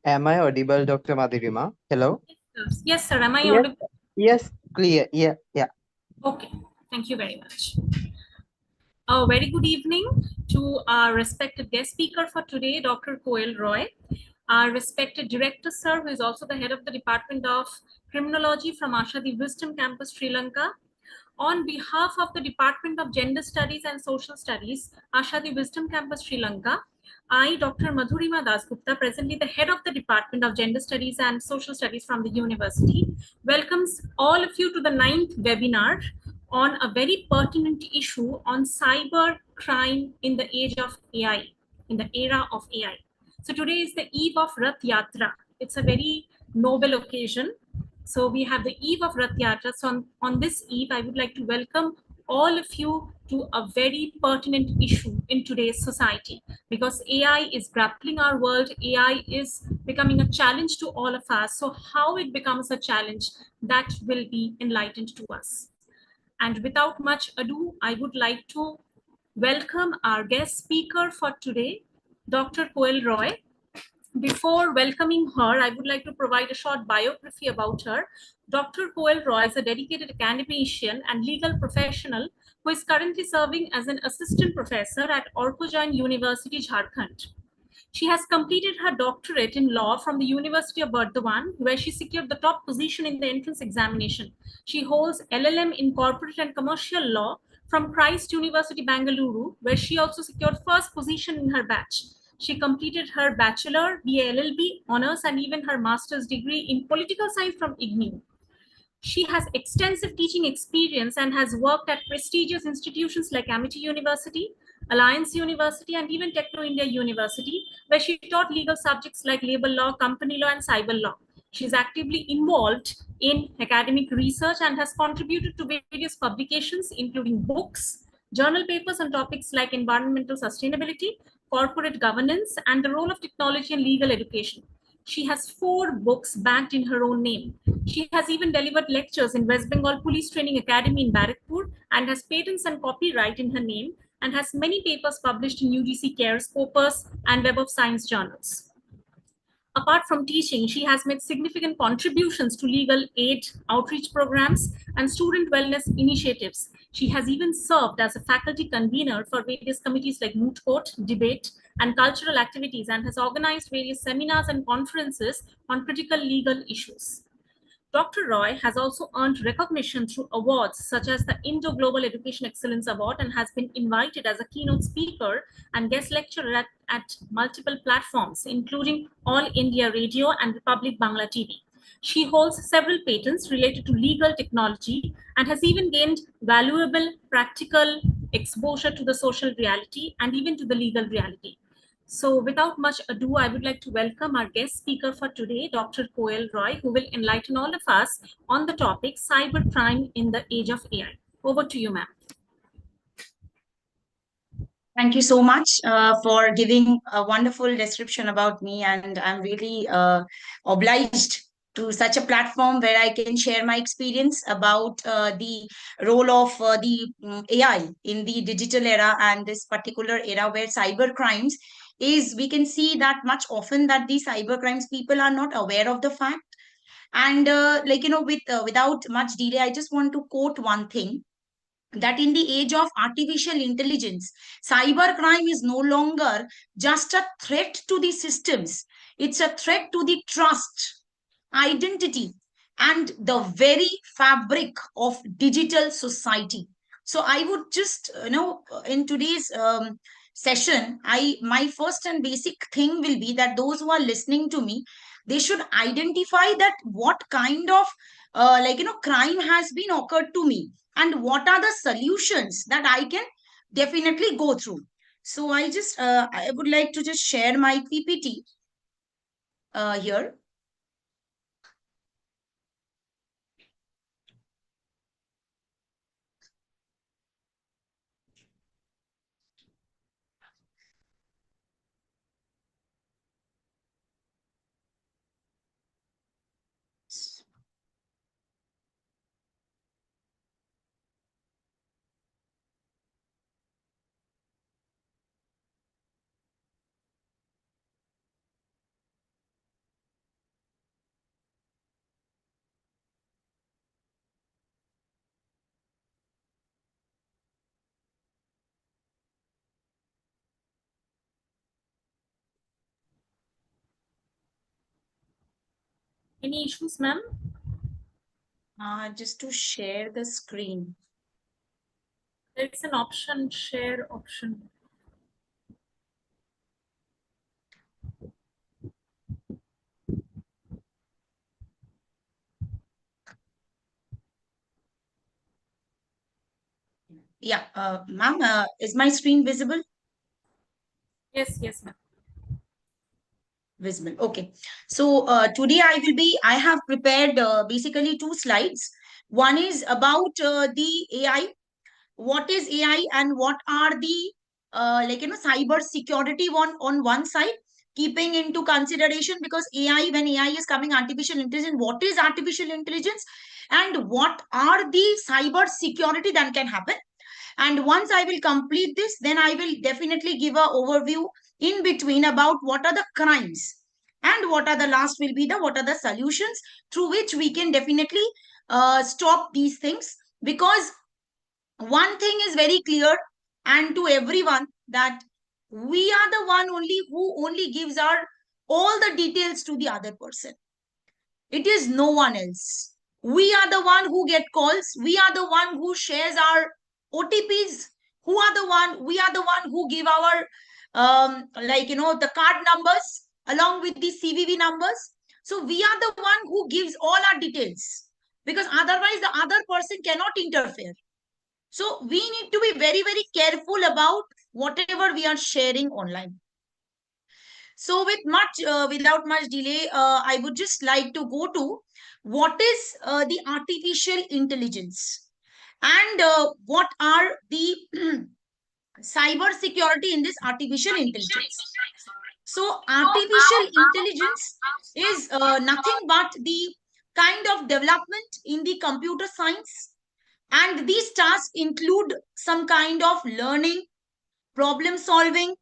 Am I audible, Dr. Madhurima? Hello? Yes, sir. Am I Yes, audible? yes, clear. Yeah, yeah. Okay. Thank you very much. A very good evening to our respected guest speaker for today, Dr. Koel Roy, our respected director, sir, who is also the head of the Department of Criminology from Ashadi Wisdom Campus, Sri Lanka. On behalf of the Department of Gender Studies and Social Studies, Ashadi Wisdom Campus, Sri Lanka, I, Dr. Madhurima Dasgupta, presently the head of the Department of Gender Studies and Social Studies from the university, welcomes all of you to the 9th webinar on a very pertinent issue on cyber crime in the age of AI, in the era of AI. So today is the eve of Rath Yatra. It's a very noble occasion. So we have the eve of Rath Yatra. So on this eve, I would like to welcome all of you to a very pertinent issue in today's society, because AI is grappling our world. AI is becoming a challenge to all of us. So how it becomes a challenge, that will be enlightened to us. And without much ado, I would like to welcome our guest speaker for today, Dr. Koel Roy. Before welcoming her, I would like to provide a short biography about her. Dr. Koel Roy is a dedicated academician and legal professional who is currently serving as an assistant professor at Orkojan University, Jharkhand. She has completed her doctorate in law from the University of Burdwan, where she secured the top position in the entrance examination. She holds LLM in corporate and commercial law from Christ University, Bangalore, where she also secured first position in her batch. She completed her bachelor, BA LLB honors, and even her master's degree in political science from IGNU. She has extensive teaching experience and has worked at prestigious institutions like Amity University, Alliance University, and even Techno India University, where she taught legal subjects like labor law, company law, and cyber law. She is actively involved in academic research and has contributed to various publications, including books, journal papers on topics like environmental sustainability, corporate governance, and the role of technology in legal education. She has 4 books backed in her own name. She has even delivered lectures in West Bengal Police Training Academy in Barrackpur and has patents and copyright in her name, and has many papers published in UGC CARE, Scopus, and Web of Science journals. Apart from teaching, she has made significant contributions to legal aid outreach programs and student wellness initiatives. She has even served as a faculty convener for various committees like Moot Court, Debate, and cultural activities, and has organized various seminars and conferences on critical legal issues. Dr. Roy has also earned recognition through awards such as the Indo-Global Education Excellence Award, and has been invited as a keynote speaker and guest lecturer at multiple platforms, including All India Radio and Republic Bangla TV. She holds several patents related to legal technology and has even gained valuable practical exposure to the social reality and even to the legal reality. So without much ado, I would like to welcome our guest speaker for today, Dr. Koel Roy, who will enlighten all of us on the topic cybercrime in the age of AI. Over to you, ma'am. Thank you so much for giving a wonderful description about me. And I'm really obliged to such a platform where I can share my experience about the role of the AI in the digital era and this particular era where cyber crimes is, we can see that much often that the cyber crimes people are not aware of the fact. And without much delay, I just want to quote one thing, that in the age of artificial intelligence, cybercrime is no longer just a threat to the systems, it's a threat to the trust, identity, and the very fabric of digital society. So I would just, in today's session, my first and basic thing will be that those who are listening to me, they should identify that what kind of crime has been occurred to me, and what are the solutions that I can definitely go through. So I would like to just share my PPT here. Any issues, ma'am? Just to share the screen. There is an option, share option. Yeah, ma'am, is my screen visible? Yes, yes, ma'am. Visible. Okay. So today I have prepared basically two slides. One is about the AI. What is AI and what are the cyber security on one side, keeping into consideration, because AI, when AI is coming, artificial intelligence, what is artificial intelligence and what are the cyber security that can happen. And once I will complete this, then I will definitely give an overview in between about what are the crimes and what are the last will be the what are the solutions through which we can definitely stop these things. Because one thing is very clear and to everyone, that we are the one only who only gives our all the details to the other person. It is no one else. We are the one who get calls. We are the one who shares our OTPs. We are the one who give our the card numbers along with the CVV numbers. So we are the one who gives all our details, because otherwise the other person cannot interfere. So we need to be very, very careful about whatever we are sharing online. So without much delay, I would just like to go to what is the artificial intelligence and what are the cyber security in this artificial intelligence. So artificial intelligence is nothing but the kind of development in the computer science, and these tasks include some kind of learning, problem solving,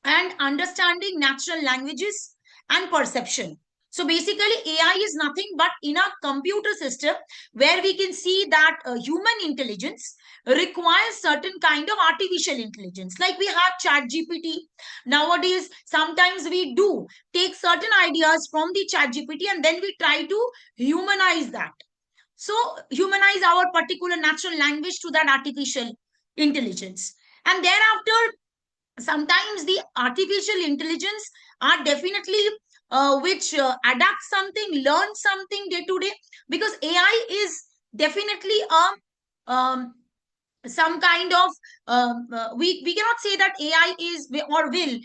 and understanding natural languages and perception. So basically, AI is nothing but in a computer system where we can see that human intelligence requires certain kind of artificial intelligence. Like we have chat GPT. Nowadays, sometimes we do take certain ideas from the chat GPT and then we try to humanize that. So humanize our particular natural language to that artificial intelligence. And thereafter, sometimes the artificial intelligence are definitely which adapt something, learn something day to day, because AI is definitely some kind of we cannot say that AI is or will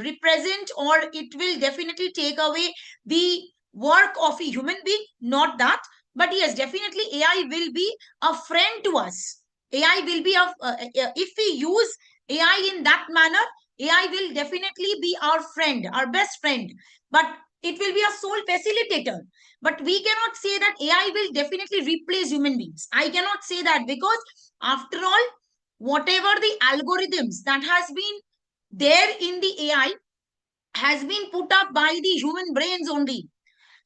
represent, or it will definitely take away the work of a human being, not that. But yes, definitely AI will be a friend to us. AI will be if we use AI in that manner, AI will definitely be our friend, our best friend, but it will be a sole facilitator. But we cannot say that AI will definitely replace human beings. I cannot say that, because after all, whatever the algorithms that has been there in the AI has been put up by the human brains only.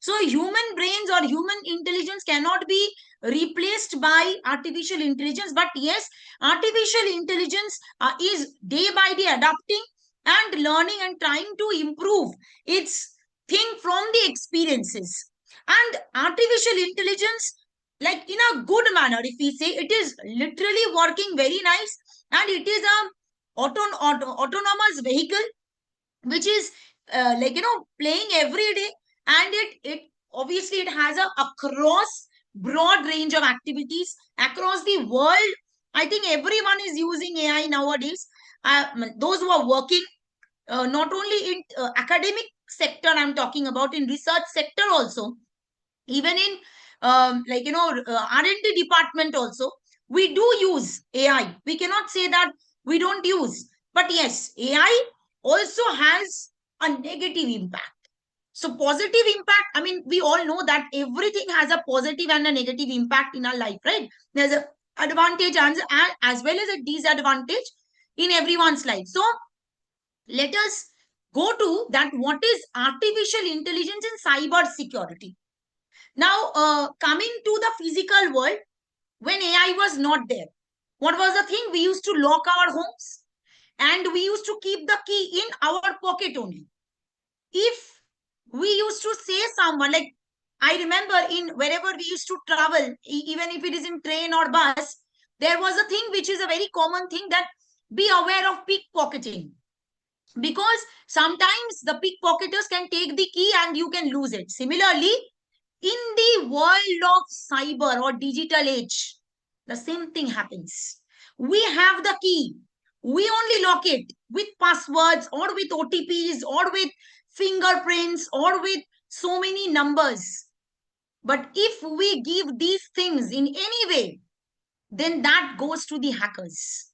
So human brains or human intelligence cannot be replaced by artificial intelligence. But yes, artificial intelligence is day by day adapting and learning and trying to improve its thing from the experiences. And artificial intelligence, like in a good manner, if we say, it is literally working very nice, and it is a autonomous vehicle which is playing every day. And it obviously it has a across broad range of activities across the world. I think everyone is using AI nowadays. Those who are working not only in academic sector, I'm talking about in research sector also, even in R&D department also, we do use AI. We cannot say that we don't use. But yes, AI also has a negative impact. So positive impact, I mean, we all know that everything has a positive and a negative impact in our life, right? There's an advantage and as well as a disadvantage in everyone's life. So let us go to that, what is artificial intelligence and cyber security. Now, coming to the physical world, when AI was not there, what was the thing? We used to lock our homes and we used to keep the key in our pocket only. If We used to say someone, like, I remember in wherever we used to travel, even if it is in train or bus, there was a thing which is a very common thing, that be aware of pickpocketing. Because sometimes the pickpocketers can take the key and you can lose it. Similarly, in the world of cyber or digital age, the same thing happens. We have the key. We only lock it with passwords or with OTPs or with fingerprints or with so many numbers. But if we give these things in any way, then that goes to the hackers.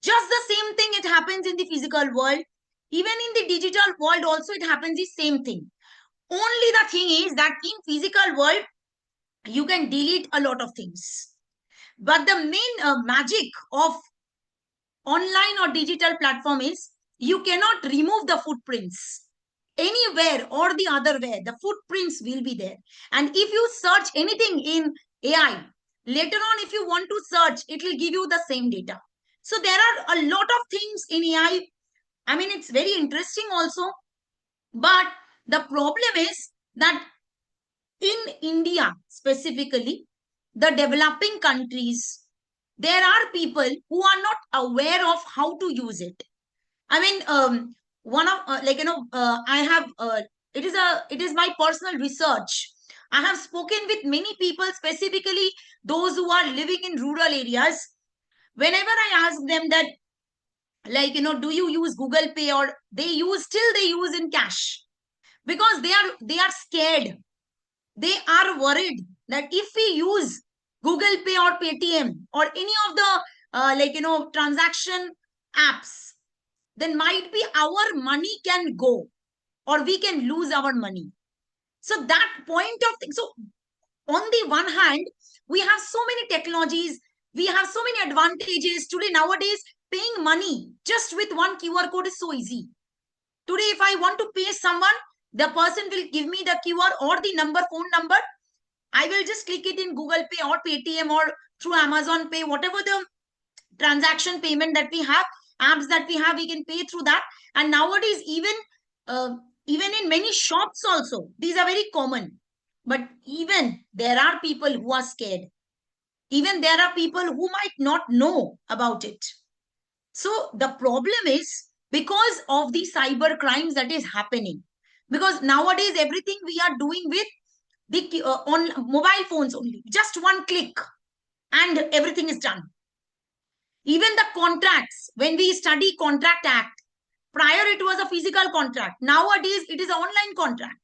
Just the same thing, it happens in the physical world. Even in the digital world also, it happens the same thing. Only the thing is that in physical world, you can delete a lot of things. But the main magic of online or digital platform is you cannot remove the footprints. Anywhere or the other way, the footprints will be there. And if you search anything in AI, later on, if you want to search, it will give you the same data. So there are a lot of things in AI. I mean, it's very interesting also. But the problem is that in India specifically, the developing countries, there are people who are not aware of how to use it. I mean, one of I have it is my personal research. I have spoken with many people, specifically those who are living in rural areas. Whenever I ask them that, like, do you use Google Pay, or they use in cash, because they are scared. They are worried that if we use Google Pay or Paytm or any of the transaction apps, then might be our money can go, or we can lose our money. So that point of thing. So on the one hand, we have so many technologies, we have so many advantages today. Nowadays, paying money just with one QR code is so easy. Today, if I want to pay someone, the person will give me the QR or the phone number. I will just click it in Google Pay or Paytm or through Amazon Pay, whatever the transaction payment that we have, apps that we have, we can pay through that. And nowadays, even in many shops also, these are very common. But even there are people who are scared. Even there are people who might not know about it. So the problem is because of the cyber crimes that is happening. Because nowadays, everything we are doing with the on mobile phones only. Just one click and everything is done. Even the contracts, when we study Contract Act, prior it was a physical contract. Nowadays, it is an online contract.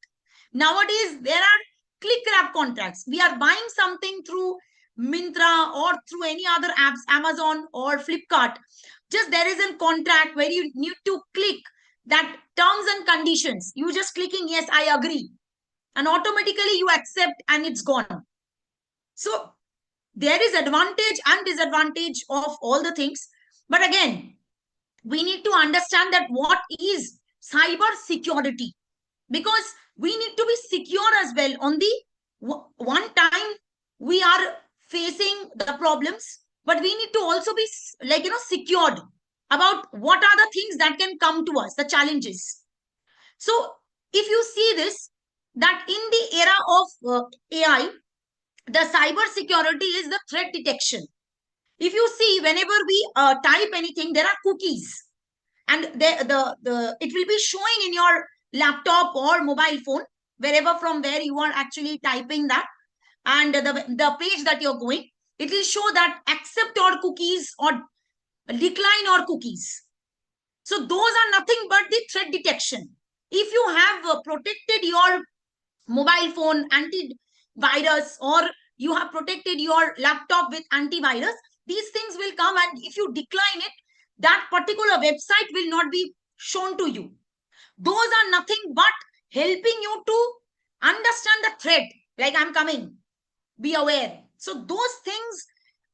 Nowadays, there are click wrap contracts. We are buying something through Myntra or through any other apps, Amazon or Flipkart. Just there is a contract where you need to click that terms and conditions. You just clicking, yes, I agree. And automatically you accept and it's gone. So there is advantage and disadvantage of all the things. But again, we need to understand that what is cyber security, because we need to be secure as well. On the one time we are facing the problems, but we need to also be secured about what are the things that can come to us, the challenges. So if you see this, that in the era of AI, the cyber security is the threat detection. If you see, whenever we type anything, there are cookies, and it will be showing in your laptop or mobile phone, wherever from where you are actually typing that, and the page that you're going, it will show that accept your cookies or decline your cookies. So those are nothing but the threat detection. If you have protected your mobile phone antivirus, or you have protected your laptop with antivirus, these things will come, and if you decline it, that particular website will not be shown to you. Those are nothing but helping you to understand the threat, like I'm coming, be aware. So those things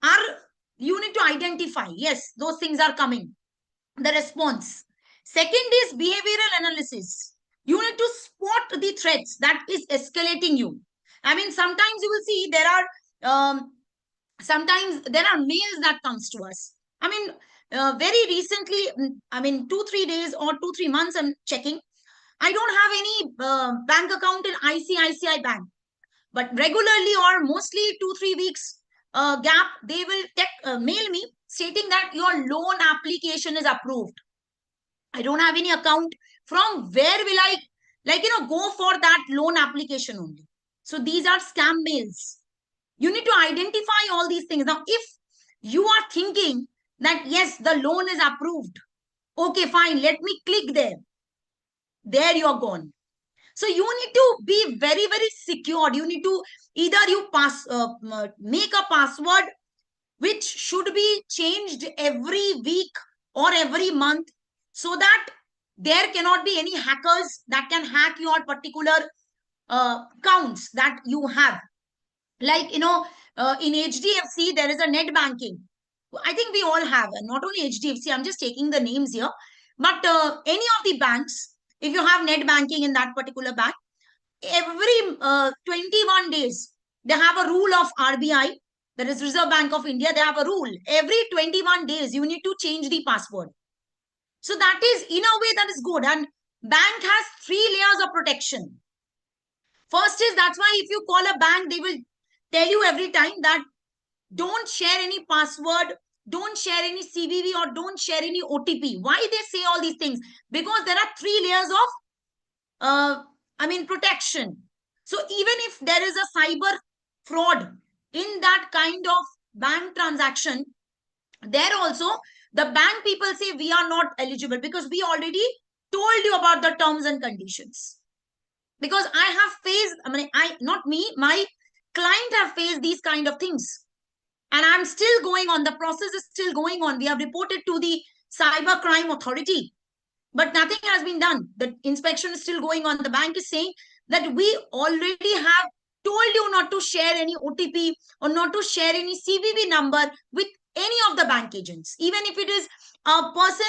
are, you need to identify, yes, those things are coming, the response. Second is behavioral analysis. You need to spot the threats that is escalating you. I mean, sometimes you will see there are sometimes there are mails that comes to us. I mean, very recently, I mean 2-3 days or 2-3 months, I'm checking, I don't have any bank account in ICICI Bank. But regularly or mostly 2-3 weeks gap, they will mail me stating that your loan application is approved. I don't have any account. From where will I, go for that loan application only? So these are scam mails. You need to identify all these things. Now, if you are thinking that, yes, the loan is approved, okay, fine, let me click there. There you're gone. So you need to be very, very secured. You need to either you make a password which should be changed every week or every month, so that there cannot be any hackers that can hack your particular accounts that you have. Like, in HDFC, there is a net banking. I think we all have, and not only HDFC, I'm just taking the names here, but any of the banks, if you have net banking in that particular bank, every 21 days, they have a rule of RBI, that is Reserve Bank of India. They have a rule. Every 21 days, you need to change the password. So that is, in a way, that is good. And bank has 3 layers of protection. First is, that's why if you call a bank, they will tell you every time that don't share any password, don't share any CVV, or don't share any OTP. Why they say all these things? Because there are 3 layers of protection. So even if there is a cyber fraud in that kind of bank transaction, there also the bank people say we are not eligible, because we already told you about the terms and conditions. Because I have faced, not me, my client have faced these kind of things. And I'm still going on. The process is still going on. We have reported to the Cyber Crime Authority, but nothing has been done. The inspection is still going on. The bank is saying that we already have told you not to share any OTP or not to share any CVV number with any of the bank agents. Even if it is a person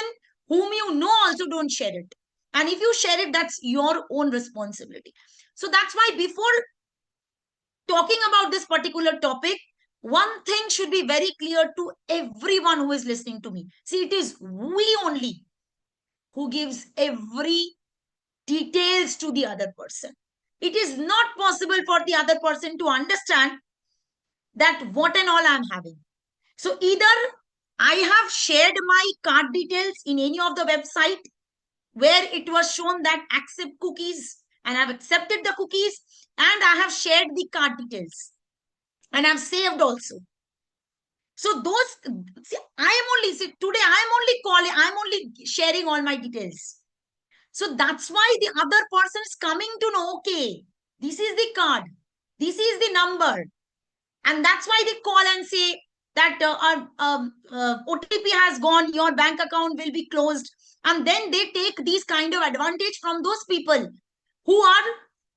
whom you know, also don't share it. And if you share it, that's your own responsibility. So that's why before talking about this particular topic, one thing should be very clear to everyone who is listening to me. See, it is we only who gives every details to the other person. It is not possible for the other person to understand that what and all I'm having. So either I have shared my card details in any of the website where it was shown that accept cookies, and I've accepted the cookies, and I have shared the card details, and I've saved also. So those, see, today I'm only sharing all my details. So that's why the other person is coming to know, okay, this is the card, this is the number. And that's why they call and say that OTP has gone, your bank account will be closed. And then they take these kind of advantage from those people who are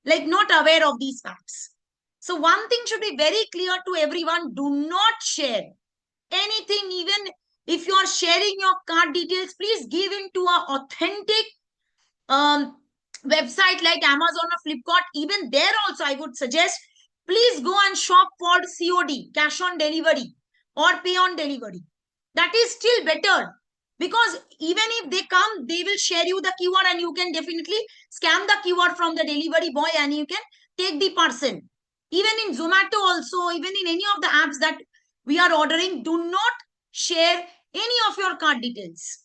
not aware of these facts. So one thing should be very clear to everyone: do not share anything. Even if you are sharing your card details, please give into an authentic website like Amazon or Flipkart. Even there also, I would suggest, please go and shop for COD, cash on delivery, or pay on delivery. That is still better, because even if they come, they will share you the QR, and you can definitely scan the QR from the delivery boy and you can take the parcel. Even in Zomato also, even in any of the apps that we are ordering, do not share any of your card details.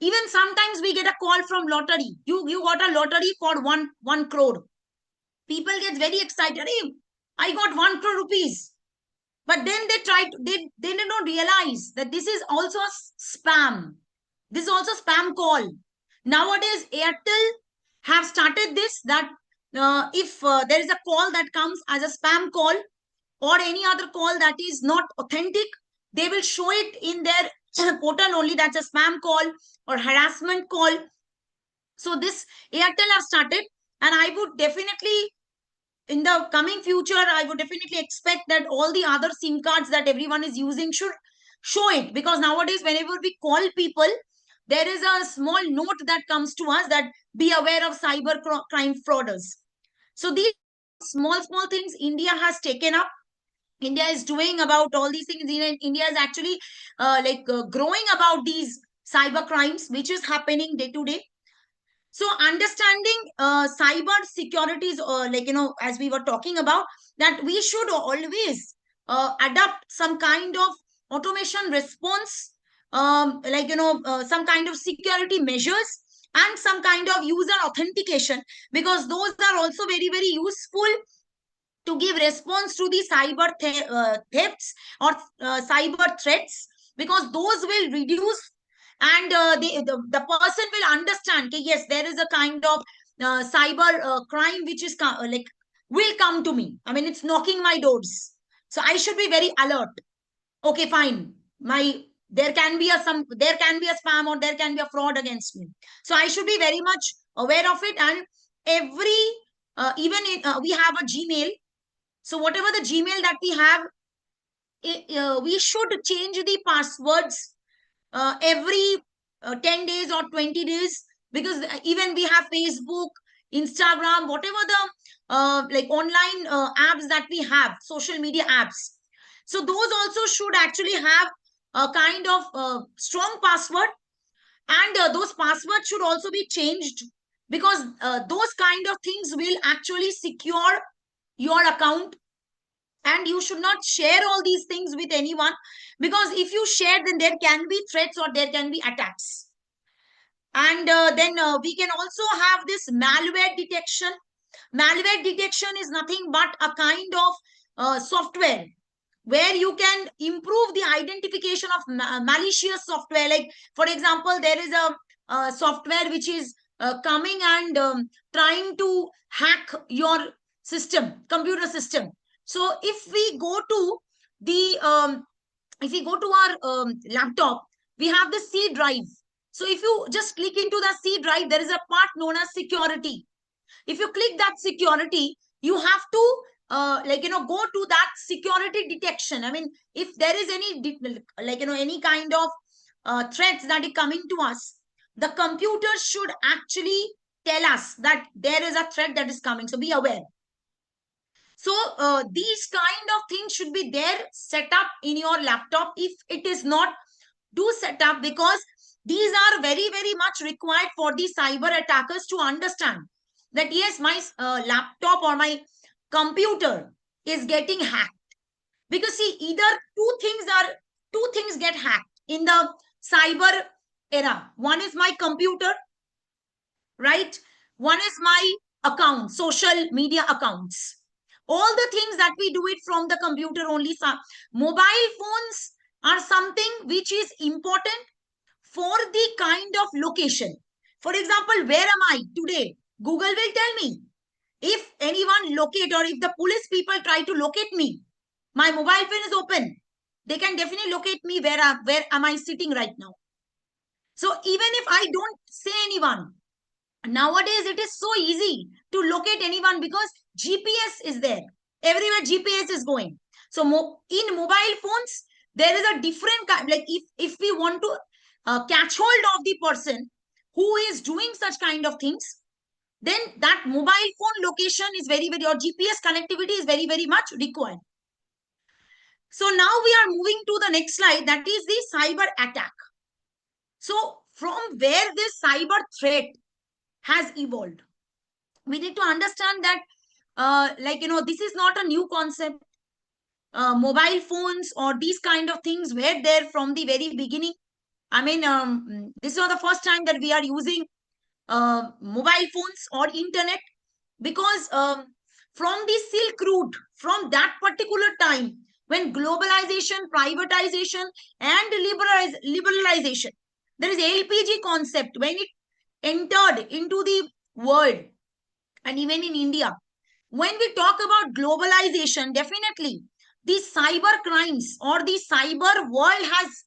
Even sometimes we get a call from lottery. You got a lottery for 1 crore. People get very excited. Hey, I got 1 crore rupees. But then they did not realize that this is also a spam. This is also spam call. Nowadays, Airtel have started this, that if there is a call that comes as a spam call or any other call that is not authentic, they will show it in their portal only. That's a spam call or harassment call. So this Airtel have started, and I would definitely, in the coming future, I would definitely expect that all the other SIM cards that everyone is using should show it. Because nowadays, whenever we call people, there is a small note that comes to us that be aware of cyber crime frauders. So these small things India has taken up. India is doing about all these things. India is actually growing about these cyber crimes, which is happening day to day. So understanding cyber securities, as we were talking about, that we should always adopt some kind of automation response, some kind of security measures and some kind of user authentication, because those are also very, very useful to give response to the cyber thefts or cyber threats, because those will reduce, and the person will understand that yes, there is a kind of cyber crime which is will come to me. I mean, it's knocking my doors, so I should be very alert. Okay, fine, there can be a spam, or there can be a fraud against me, so I should be very much aware of it. And every even in, we have a Gmail. So whatever the Gmail that we have, we should change the passwords every 10 days or 20 days, because even we have Facebook, Instagram, whatever the online apps that we have, social media apps. So those also should actually have a kind of strong password, and those passwords should also be changed, because those kind of things will actually secure your account. And you should not share all these things with anyone, because if you share, then there can be threats or there can be attacks. And then we can also have this malware detection. Malware detection is nothing but a kind of software where you can improve the identification of malicious software. Like, for example, there is a software which is coming and trying to hack your computer system. So if we go to our laptop, we have the C drive. So if you just click into the C drive, there is a part known as security. If you click that security, you have to go to that security detection. I mean, if there is any kind of threats that is coming to us, the computer should actually tell us that there is a threat that is coming. So be aware. So these kind of things should be there, set up in your laptop. If it is not, do set up, because these are very, very much required for the cyber attackers to understand that yes, my laptop or my computer is getting hacked. Because see, either two things get hacked in the cyber era. One is my computer, right? One is my account, social media accounts. All the things that we do it from the computer only. Mobile phones are something which is important for the kind of location. For example, where am I today? Google will tell me. If anyone locate, or if the police people try to locate me, my mobile phone is open. They can definitely locate me where am I sitting right now. So even if I don't say anyone, nowadays it is so easy to locate anyone, because GPS is there. Everywhere GPS is going. So in mobile phones, there is a different kind, like if we want to catch hold of the person who is doing such kind of things, then that mobile phone location is very, very, or GPS connectivity is very, very much required. So now we are moving to the next slide, that is the cyber attack. So from where this cyber threat has evolved, we need to understand that this is not a new concept. Mobile phones or these kind of things were there from the very beginning. I mean, this is not the first time that we are using mobile phones or internet, because from the Silk Route, from that particular time, when globalization, privatization, and liberalization, there is LPG concept, when it entered into the world, and even in India. When we talk about globalization, definitely the cyber crimes or the cyber world has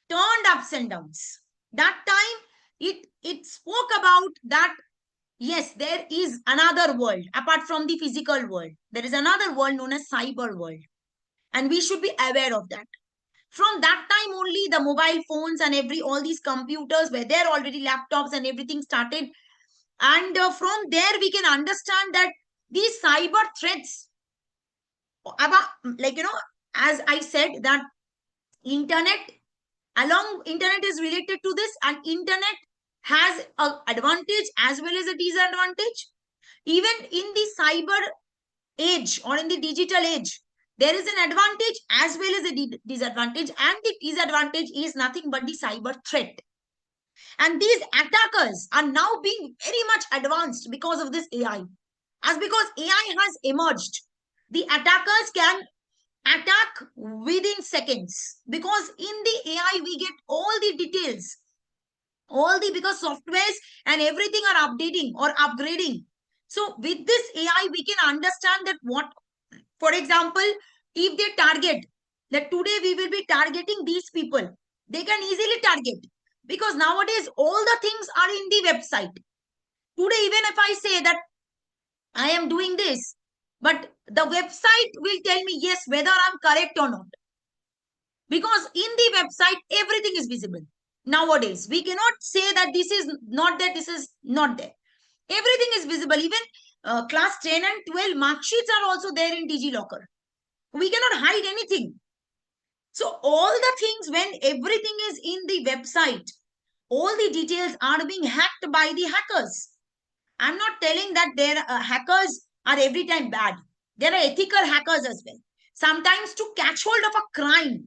turned ups and downs. That time, it spoke about that, yes, there is another world apart from the physical world. There is another world known as cyber world. And we should be aware of that. From that time only, the mobile phones and all these computers were there already, laptops and everything started. And from there, we can understand that these cyber threats, about, as I said, that internet is related to this, and internet has an advantage as well as a disadvantage. Even in the cyber age or in the digital age, there is an advantage as well as a disadvantage, and the disadvantage is nothing but the cyber threat. And these attackers are now being very much advanced because of this AI. As because AI has emerged, the attackers can attack within seconds, because in the AI we get all the details, because softwares and everything are updating or upgrading. So with this AI we can understand that what, for example, if they target that today we will be targeting these people, they can easily target, because nowadays all the things are in the website. Today, even if I say that I am doing this, but the website will tell me yes whether I'm correct or not, because in the website everything is visible. Nowadays we cannot say that this is not there, this is not there. Everything is visible. Even class 10 and 12 mark sheets are also there in DigiLocker. We cannot hide anything. So all the things, when everything is in the website, all the details are being hacked by the hackers. I'm not telling that their hackers are every time bad. There are ethical hackers as well. Sometimes to catch hold of a crime,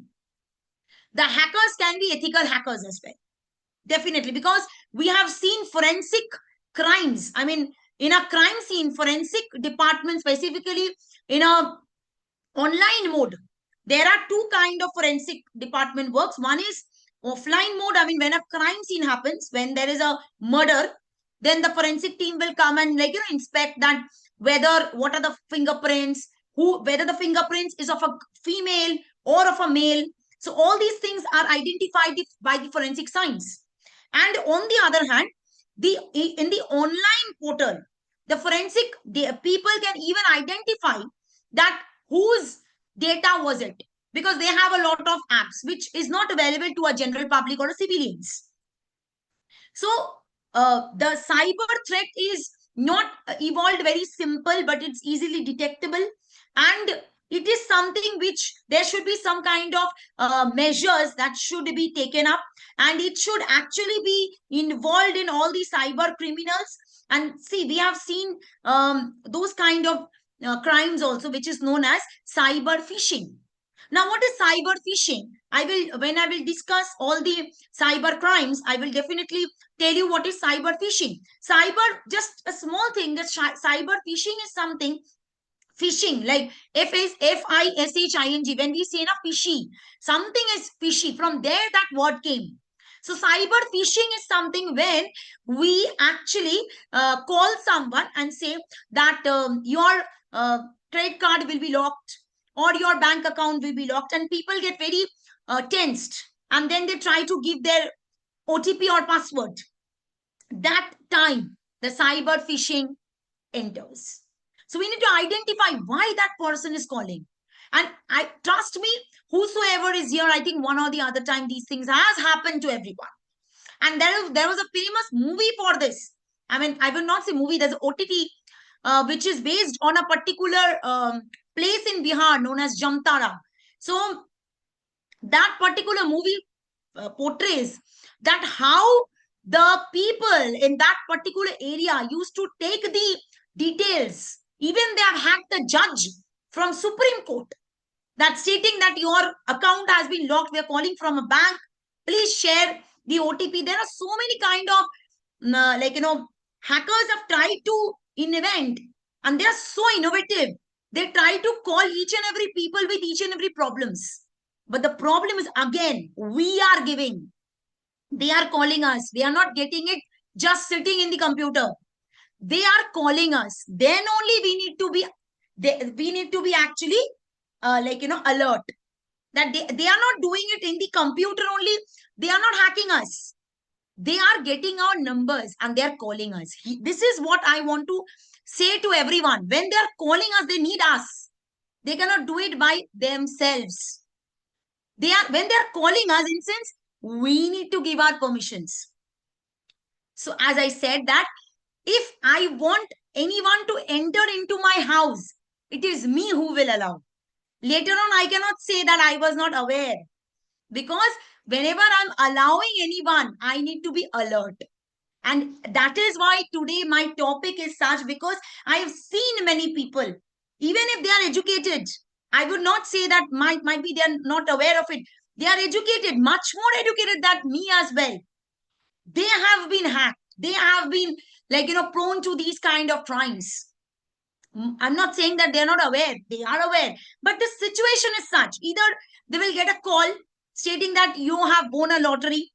the hackers can be ethical hackers as well. Definitely, because we have seen forensic crimes. I mean, in a crime scene, forensic department, specifically in a online mode, there are two kind of forensic department works. One is offline mode. I mean, when a crime scene happens, when there is a murder, then the forensic team will come and inspect that whether what are the fingerprints, whether the fingerprints is of a female or of a male. So all these things are identified by the forensic science. And on the other hand, in the online portal, the forensic people can even identify that whose data was it, because they have a lot of apps which is not available to a general public or civilians. So the cyber threat is not evolved very simple, but it's easily detectable, and it is something which there should be some kind of measures that should be taken up, and it should actually be involved in all the cyber criminals. And see, we have seen those kind of crimes also, which is known as cyber phishing. Now, what is cyber phishing? When I will discuss all the cyber crimes, I will definitely tell you what is cyber phishing. Cyber, just a small thing, that cyber phishing is something, phishing, like F-I-S-H-I-N-G, when we say fishy, something is fishy, from there that word came. So cyber phishing is something when we actually call someone and say that your credit card will be locked or your bank account will be locked, and people get very tensed, and then they try to give their OTP or password. That time the cyber phishing enters. So we need to identify why that person is calling. And trust me, whosoever is here, I think one or the other time these things has happened to everyone. And there was a famous movie for this. I mean, I will not say movie, there's an OTT which is based on a particular place in Bihar known as Jamtara. So that particular movie portrays that how the people in that particular area used to take the details. Even they have hacked the judge from Supreme Court, that stating that your account has been locked, we are calling from a bank, please share the OTP. There are so many kind of hackers have tried to invent, and they are so innovative. They try to call each and every people with each and every problems. But the problem is, again, we are giving. They are calling us. We are not getting it just sitting in the computer. They are calling us. Then only we need to be actually alert. That they are not doing it in the computer only. They are not hacking us. They are getting our numbers and they are calling us. This is what I want to say to everyone. When they are calling us, they need us. They cannot do it by themselves. When they are calling us, in sense, we need to give our permissions. So as I said that, if I want anyone to enter into my house, it is me who will allow. Later on, I cannot say that I was not aware, because whenever I'm allowing anyone, I need to be alert. And that is why today my topic is such, because I have seen many people, even if they are educated, I would not say that might be they are not aware of it. They are educated, much more educated than me as well. They have been hacked. They have been prone to these kind of crimes. I'm not saying that they're not aware. They are aware. But the situation is such. Either they will get a call stating that you have won a lottery.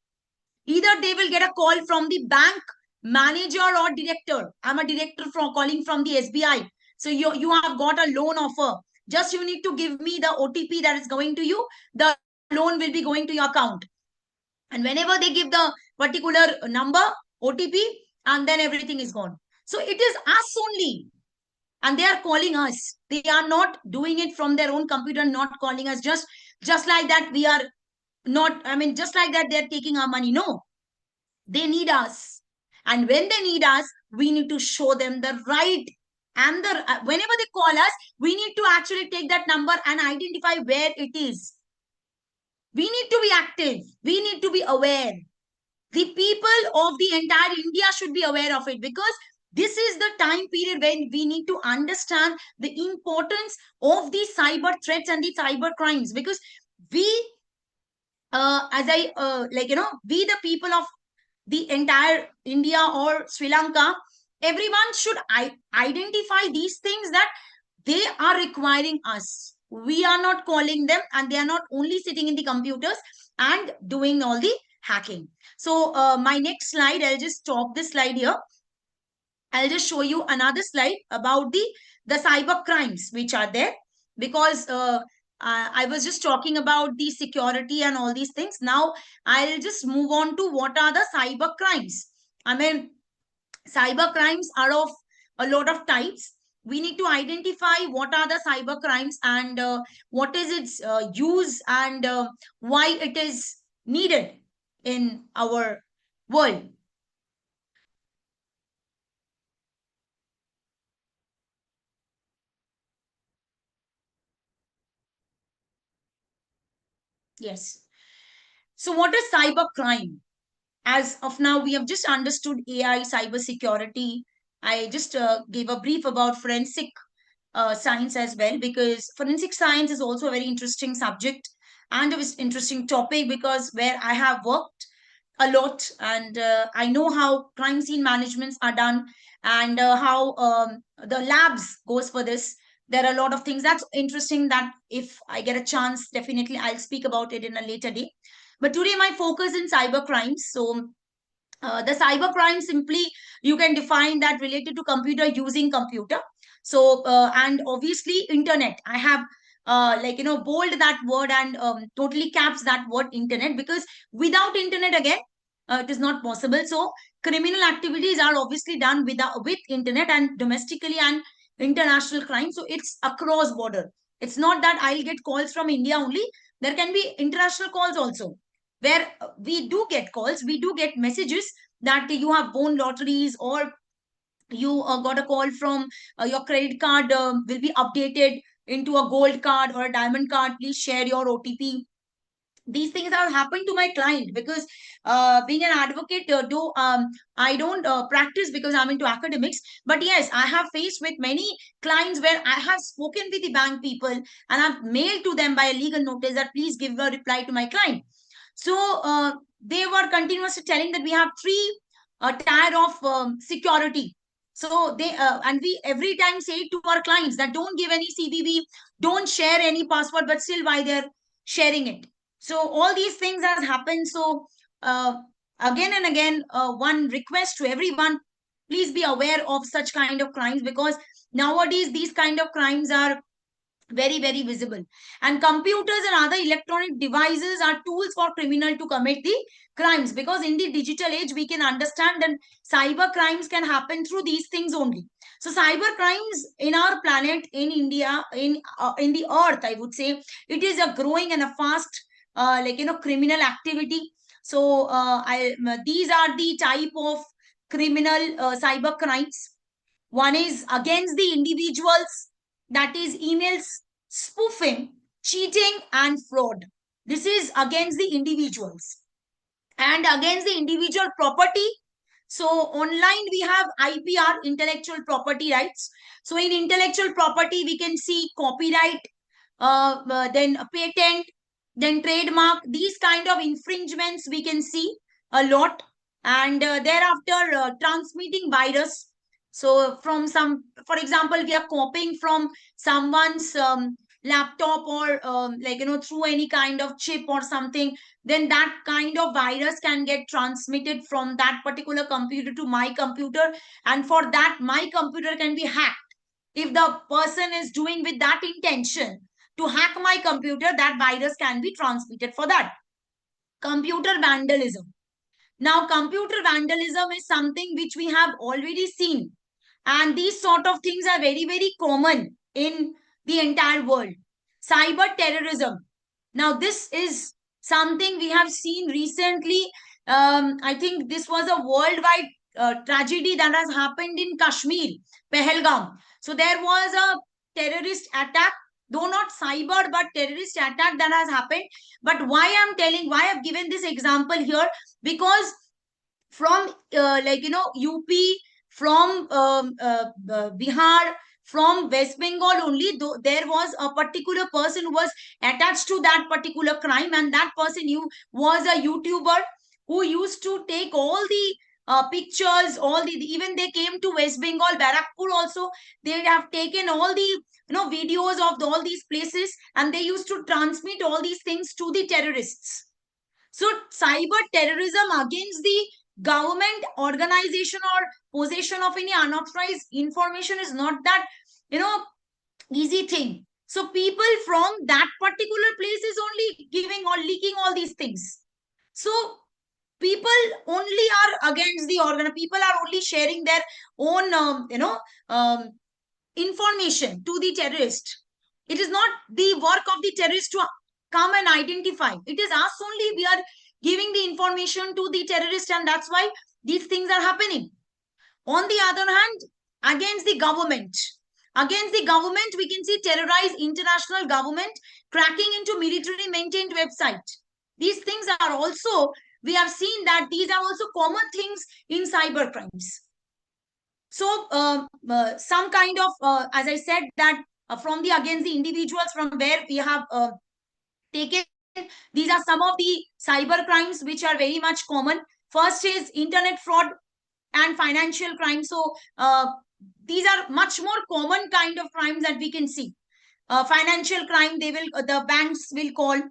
Either they will get a call from the bank manager or director. I'm a director calling from the SBI. So you have got a loan offer. Just you need to give me the OTP that is going to you. The loan will be going to your account. And whenever they give the particular number, OTP, and then everything is gone. So it is us only. And they are calling us. They are not doing it from their own computer, not calling us just like that. We are not, just like that, they're taking our money. No, they need us. And when they need us, we need to show them the right. And whenever they call us, we need to actually take that number and identify where it is. We need to be active. We need to be aware. The people of the entire India should be aware of it, because this is the time period when we need to understand the importance of the cyber threats and the cyber crimes. Because we, we the people of the entire India or Sri Lanka, everyone should identify these things, that they are requiring us. We are not calling them, and they are not only sitting in the computers and doing all the hacking. So my next slide, I'll just stop this slide here. I'll just show you another slide about the cyber crimes which are there, because I was just talking about the security and all these things. Now I'll just move on to what are the cyber crimes. Cyber crimes are of a lot of types. We need to identify what are the cyber crimes, and what is its use, and why it is needed in our world. Yes. So what is cyber crime? As of now, we have just understood AI, cyber security. I just gave a brief about forensic science as well, because forensic science is also a very interesting subject and an interesting topic, because where I have worked a lot, and I know how crime scene managements are done, and how the labs goes for this. There are a lot of things that's interesting, that if I get a chance, definitely I'll speak about it in a later day. But today my focus in cyber crimes. So the cyber crime, simply you can define that related to computer, using computer. So and obviously internet, I have bold that word, and totally caps that word internet, because without internet, again, it is not possible. So criminal activities are obviously done with internet, and domestically and international crime. So it's across border. It's not that I'll get calls from India only. There can be international calls also, where we do get calls, we do get messages that you have won lotteries, or you got a call from your credit card will be updated into a gold card or a diamond card. Please share your OTP. These things have happened to my client, because being an advocate, though I don't practice because I'm into academics, but yes, I have faced with many clients where I have spoken with the bank people, and I've mailed to them by a legal notice that please give a reply to my client. So they were continuously telling that we have three tier of security. So they and we every time say to our clients that don't give any CVV, don't share any password, but still why they're sharing it. So all these things has happened. So again and again, one request to everyone: please be aware of such kind of crimes, because nowadays these kind of crimes are very, very visible. And computers and other electronic devices are tools for criminal to commit the crimes, because in the digital age we can understand that cyber crimes can happen through these things only. So cyber crimes in our planet, in India, in the earth, I would say, it is a growing and a fast criminal activity. So these are the type of criminal cyber crimes. One is against the individuals, that is emails, spoofing, cheating, and fraud. This is against the individuals. And against the individual property, So online we have IPR, intellectual property rights. So in intellectual property, we can see copyright, then a patent, then trademark. These kind of infringements we can see a lot. And thereafter, transmitting virus. So from some, for example, we are copying from someone's laptop or through any kind of chip or something, then that kind of virus can get transmitted from that particular computer to my computer. And for that, my computer can be hacked. If the person is doing with that intention to hack my computer, that virus can be transmitted for that. Computer vandalism. Now, computer vandalism is something which we have already seen. And these sort of things are very, very common in the entire world. Cyber terrorism. Now, this is something we have seen recently. I think this was a worldwide tragedy that has happened in Kashmir, Pahalgam. So there was a terrorist attack, though not cyber, but terrorist attack that has happened. But why I've given this example here, because from UP, from Bihar, from West Bengal only, though there was a particular person who was attached to that particular crime, and that person was a YouTuber who used to take all the pictures, even they came to West Bengal, Barakpur also, they have taken all the videos of all these places, and they used to transmit all these things to the terrorists. So cyber terrorism against the government organization or possession of any unauthorized information is not that easy thing. So people from that particular place is only giving or leaking all these things. So people only are against the organ. People are only sharing their own information to the terrorist. It is not the work of the terrorist to come and identify. It is us only. We are giving the information to the terrorist, and that's why these things are happening. On the other hand, against the government, we can see terrorized international government cracking into military maintained website. These things are also, we have seen that these are also common things in cyber crimes. So some kind of, as I said, that from the against the individuals from where we have taken, these are some of the cyber crimes which are very much common. First is internet fraud and financial crime. So these are much more common kind of crimes that we can see. Financial crime, the banks will call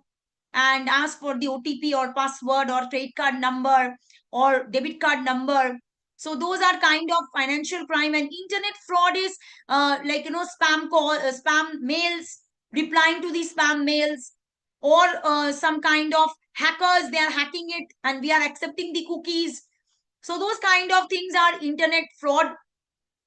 and ask for the OTP or password or credit card number or debit card number. So those are kind of financial crime. And internet fraud is spam call, spam mails, replying to the spam mails, or some kind of hackers, they are hacking it and we are accepting the cookies. So those kind of things are internet fraud.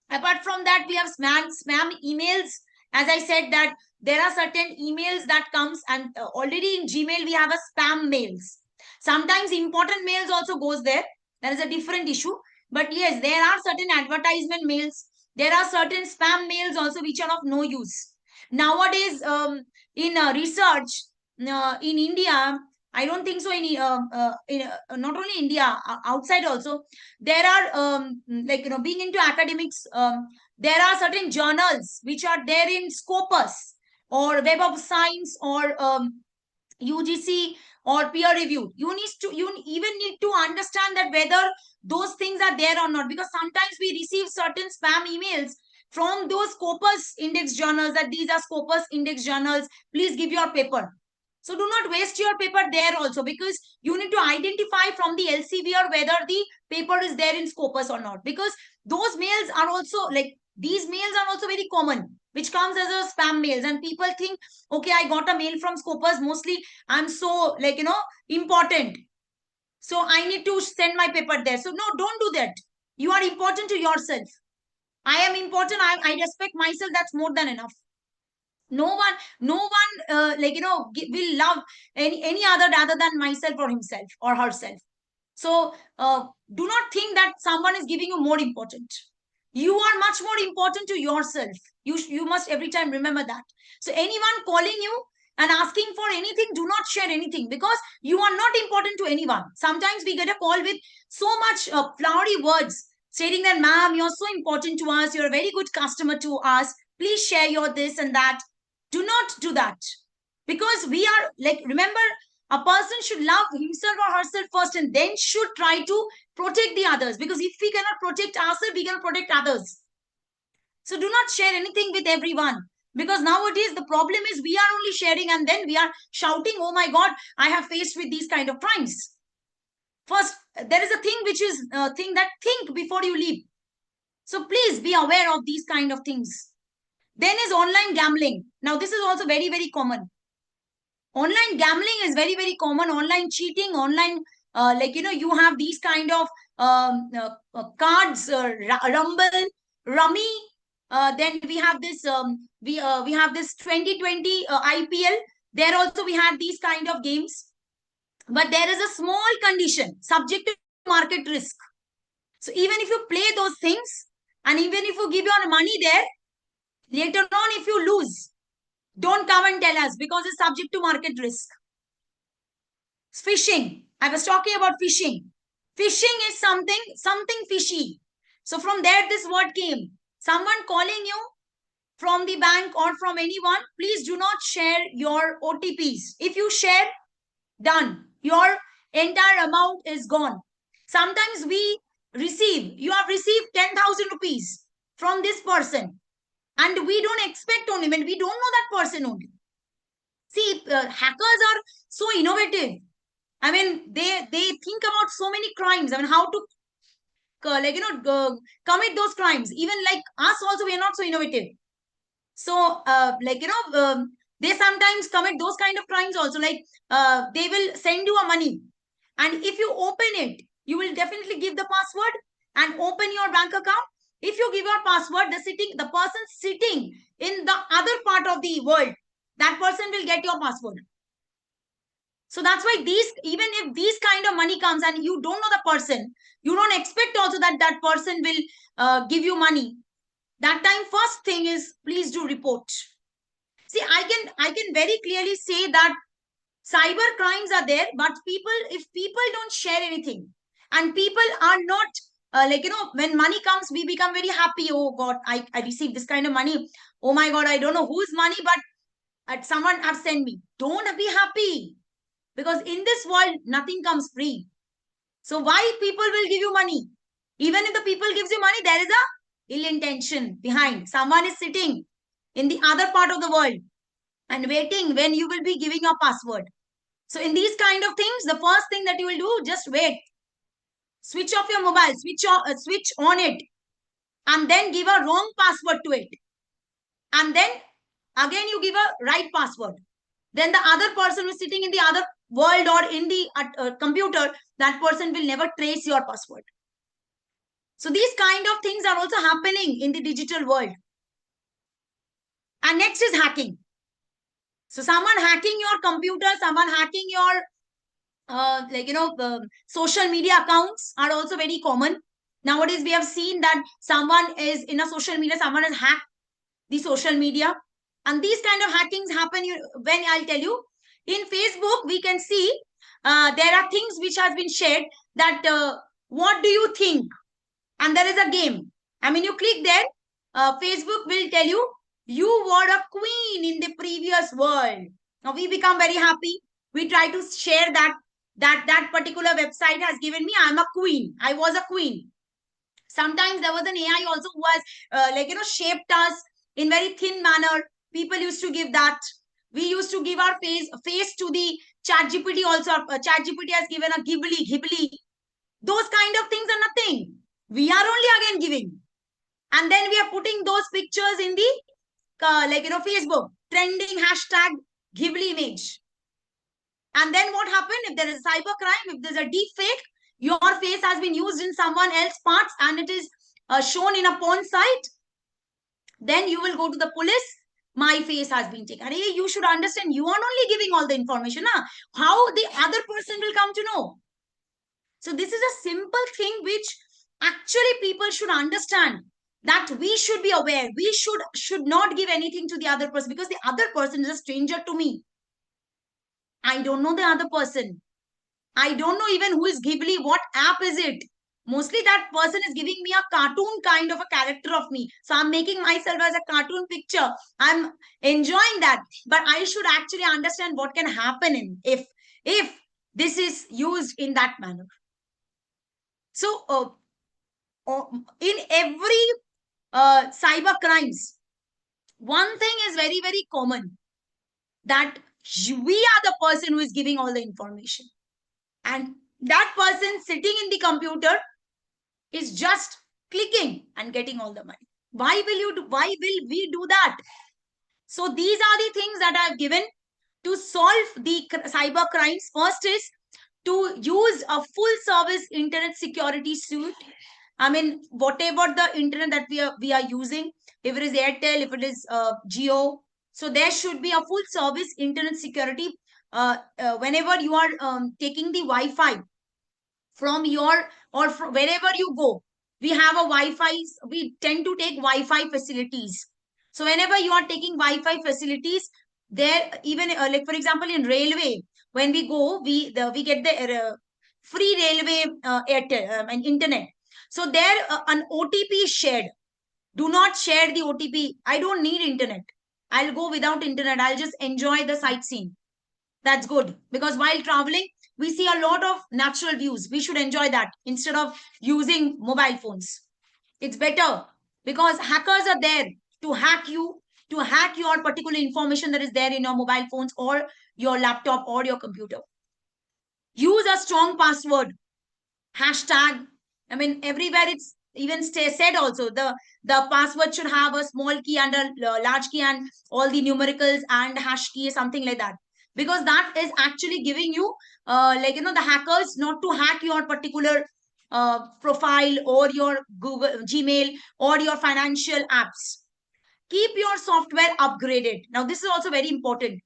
Apart from that, we have spam emails. As I said, that there are certain emails that comes, and already in Gmail we have a spam mails. Sometimes important mails also goes there. That is a different issue. But yes, there are certain advertisement mails. There are certain spam mails also which are of no use. Nowadays, in research in India, I don't think so. Not only India, outside also, there are being into academics. There are certain journals which are there in Scopus or Web of Science or UGC or peer review. You even need to understand that whether those things are there or not, because sometimes we receive certain spam emails from those Scopus index journals that these are Scopus index journals. Please give your paper. So do not waste your paper there also, because you need to identify from the Elsevier whether the paper is there in Scopus or not, because those mails are also these mails are also very common, which comes as a spam mails, and people think, okay, I got a mail from Scopus, mostly I'm so important, so I need to send my paper there. So no, don't do that. You are important to yourself. I am important. I respect myself. That's more than enough. No one will love any other rather than myself or himself or herself. So do not think that someone is giving you more important. You are much more important to yourself. You must every time remember that. So anyone calling you, and asking for anything, do not share anything, because you are not important to anyone. Sometimes we get a call with so much flowery words stating that, ma'am, you're so important to us, you're a very good customer to us, please share your this and that. Do not do that, because we are like, remember, a person should love himself or herself first and then should try to protect the others, because if we cannot protect ourselves, we cannot protect others. So do not share anything with everyone, because nowadays the problem is we are only sharing and then we are shouting, oh my God, I have faced with these kind of crimes. First, there is a thing which is thing that think before you leave. So please be aware of these kind of things. Then is online gambling. Now this is also very, very common. Online gambling is very, very common. Online cheating, online, you have these kind of cards, rumble, rummy. Then we have this, we have this 2020 IPL. There also we had these kind of games. But there is a small condition, subject to market risk. So even if you play those things, and even if you give your money there, later on if you lose, don't come and tell us, because it's subject to market risk. Phishing. I was talking about phishing. Phishing is something fishy. So from there this word came. Someone calling you from the bank or from anyone, please do not share your OTPs. If you share, done. Your entire amount is gone. Sometimes you have received 10,000 rupees from this person, and we don't expect on him, and we don't know that person only. See, hackers are so innovative. I mean, they think about so many crimes. I mean, how to commit those crimes. Even like us also, we are not so innovative. So, they sometimes commit those kind of crimes also. Like, they will send you a money, and if you open it, you will definitely give the password and open your bank account. If you give your password, the person sitting in the other part of the world, that person will get your password. So that's why even if these kind of money comes and you don't know the person, you don't expect also that that person will give you money. That time, first thing is, please do report. See, I can very clearly say that cyber crimes are there, but if people don't share anything, and people are not when money comes, we become very happy. Oh God, I received this kind of money. Oh my God, I don't know whose money, but someone have sent me. Don't be happy, because in this world, nothing comes free. So why people will give you money? Even if the people gives you money, there is a ill intention behind. Someone is sitting in the other part of the world and waiting when you will be giving your password. So in these kind of things, the first thing that you will do, just wait. Switch off your mobile, switch on it, and then give a wrong password to it. And then again you give a right password. Then the other person who is sitting in the other world or in the computer, that person will never trace your password. So these kind of things are also happening in the digital world. And next is hacking. So someone hacking your computer, someone hacking your social media accounts are also very common. Nowadays, we have seen that someone is in a social media, someone has hacked the social media. And these kind of hackings happen when I'll tell you. In Facebook, we can see there are things which has been shared that what do you think? And there is a game. I mean, you click there, Facebook will tell you, you were a queen in the previous world. Now we become very happy. We try to share that particular website has given me, I'm a queen. I was a queen. Sometimes there was an AI also who has shaped us in very thin manner. People used to give that. We used to give our face to the ChatGPT also. ChatGPT has given a Ghibli. Those kind of things are nothing. We are only again giving. And then we are putting those pictures in the Facebook trending hashtag Ghibli image. And then what happened? If there is a cyber crime, if there's a deep fake, your face has been used in someone else's parts and it is shown in a porn site, then you will go to the police. My face has been taken. Hey, you should understand, you are only giving all the information. How the other person will come to know? So this is a simple thing which actually people should understand, that we should be aware. We should not give anything to the other person, because the other person is a stranger to me. I don't know the other person. I don't know even who is Ghibli, what app is it? Mostly that person is giving me a cartoon kind of a character of me. So I'm making myself as a cartoon picture. I'm enjoying that. But I should actually understand what can happen if this is used in that manner. So in every cyber crimes, one thing is very, very common, that we are the person who is giving all the information. And that person sitting in the computer is just clicking and getting all the money. Why will we do that? So these are the things that I've given to solve the cyber crimes. First is to use a full service internet security suite. I mean, whatever the internet that we are using, if it is Airtel, if it is Jio, so there should be a full service internet security. Whenever you are taking the Wi-Fi from your or from wherever you go, we have a Wi-Fi. We tend to take Wi-Fi facilities. So whenever you are taking Wi-Fi facilities, there even like for example in railway, when we go, we get the free railway Airtel and internet. So there an OTP is shared. Do not share the OTP. I don't need internet. I'll go without internet. I'll just enjoy the sightseeing. That's good, because while traveling, we see a lot of natural views. We should enjoy that instead of using mobile phones. It's better because hackers are there to hack you, to hack your particular information that is there in your mobile phones or your laptop or your computer. Use a strong password, hashtag. I mean, everywhere it's even said also, the password should have a small key and a large key and all the numericals and hash key, something like that, because that is actually giving you the hackers not to hack your particular profile or your Google Gmail or your financial apps. Keep your software upgraded. Now this is also very important.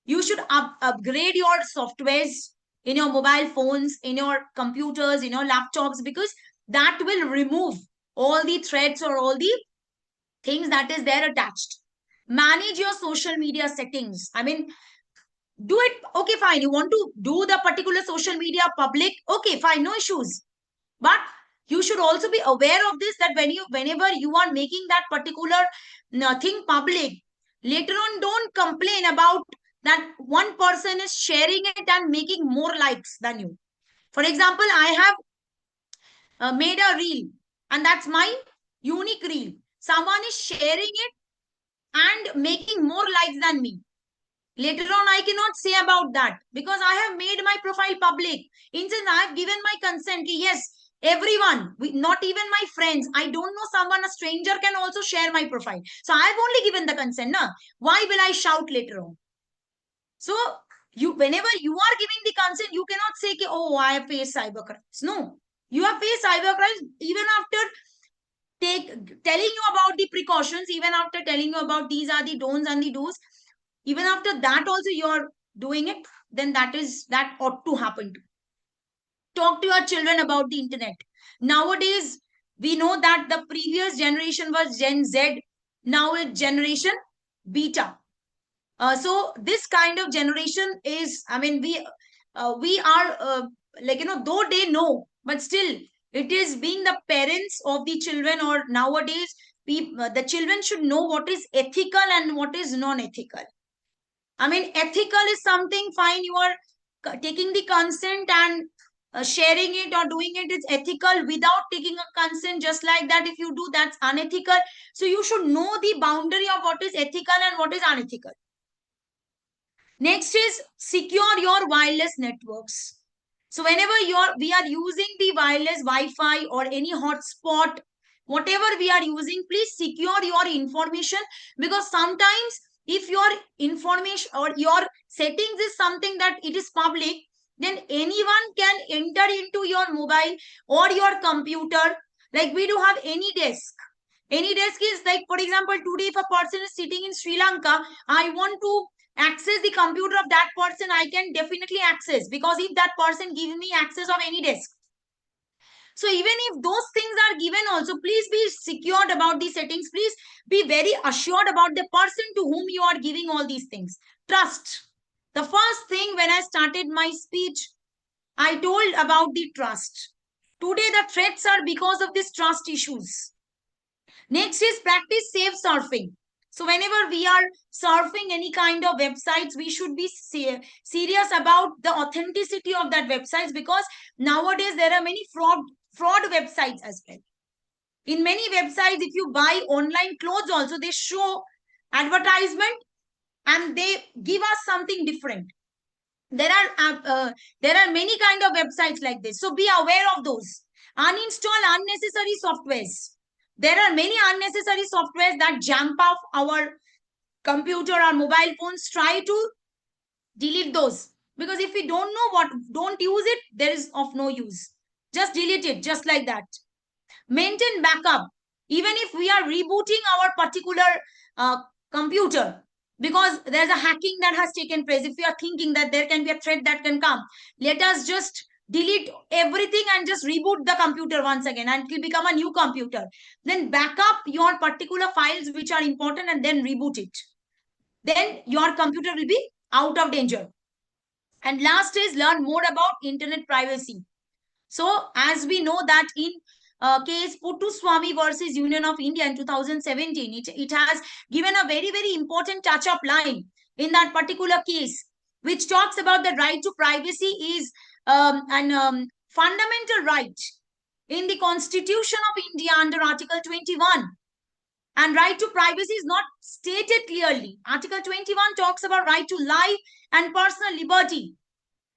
You should upgrade your softwares in your mobile phones, in your computers, in your laptops, because that will remove all the threats or all the things that is there attached. Manage your social media settings. I mean, do it. Okay, fine. You want to do the particular social media public. Okay, fine. No issues. But you should also be aware of this, that whenever you are making that particular thing public, later on, don't complain about that one person is sharing it and making more likes than you. For example, I have made a reel and that's my unique reel. Someone is sharing it and making more likes than me. Later on, I cannot say about that because I have made my profile public. Instead, I have given my consent. Yes, everyone, not even my friends. I don't know someone, a stranger can also share my profile. So I've only given the consent. Na? Why will I shout later on? So whenever you are giving the consent, you cannot say, oh, I have faced cyber crimes. No, you have faced cyber crimes even after telling you about the precautions, even after telling you about these are the don'ts and the do's. Even after that also you're doing it, then that ought to happen. Talk to your children about the internet. Nowadays, we know that the previous generation was Gen Z. Now it's generation beta. So this kind of generation is, I mean, we are though they know, but still it is being the parents of the children, or nowadays the children should know what is ethical and what is non-ethical. I mean, ethical is something fine. You are taking the consent and sharing it or doing it is ethical. Without taking a consent, just like that, if you do, that's unethical. So you should know the boundary of what is ethical and what is unethical. Next is secure your wireless networks. So whenever we are using the wireless Wi-Fi or any hotspot, whatever we are using, please secure your information, because sometimes if your information or your settings is something that it is public, then anyone can enter into your mobile or your computer. Like we do have AnyDesk. AnyDesk is like, for example, today if a person is sitting in Sri Lanka, I want to access the computer of that person, I can definitely access, because if that person gives me access of AnyDesk. So even if those things are given also, please be secured about the settings. Please be very assured about the person to whom you are giving all these things. Trust. The first thing when I started my speech, I told about the trust. Today, the threats are because of these trust issues. Next is practice safe surfing. So whenever we are surfing any kind of websites, we should be serious about the authenticity of that websites, because nowadays there are many fraud websites as well. In many websites, if you buy online clothes also, they show advertisement and they give us something different. There are many kind of websites like this, so be aware of those. Uninstall unnecessary softwares. There are many unnecessary softwares that jump off our computer or mobile phones. Try to delete those, because if we don't know don't use it, there is of no use. Just delete it, just like that. Maintain backup. Even if we are rebooting our particular computer, because there's a hacking that has taken place, if we are thinking that there can be a threat that can come, let us just delete everything and just reboot the computer once again, and it will become a new computer. Then back up your particular files which are important and then reboot it. Then your computer will be out of danger. And last is learn more about internet privacy. So as we know that in case Puttuswamy versus Union of India in 2017, it has given a very, very important touch-up line in that particular case, which talks about the right to privacy is an fundamental right in the Constitution of India under Article 21. And right to privacy is not stated clearly. Article 21 talks about right to life and personal liberty,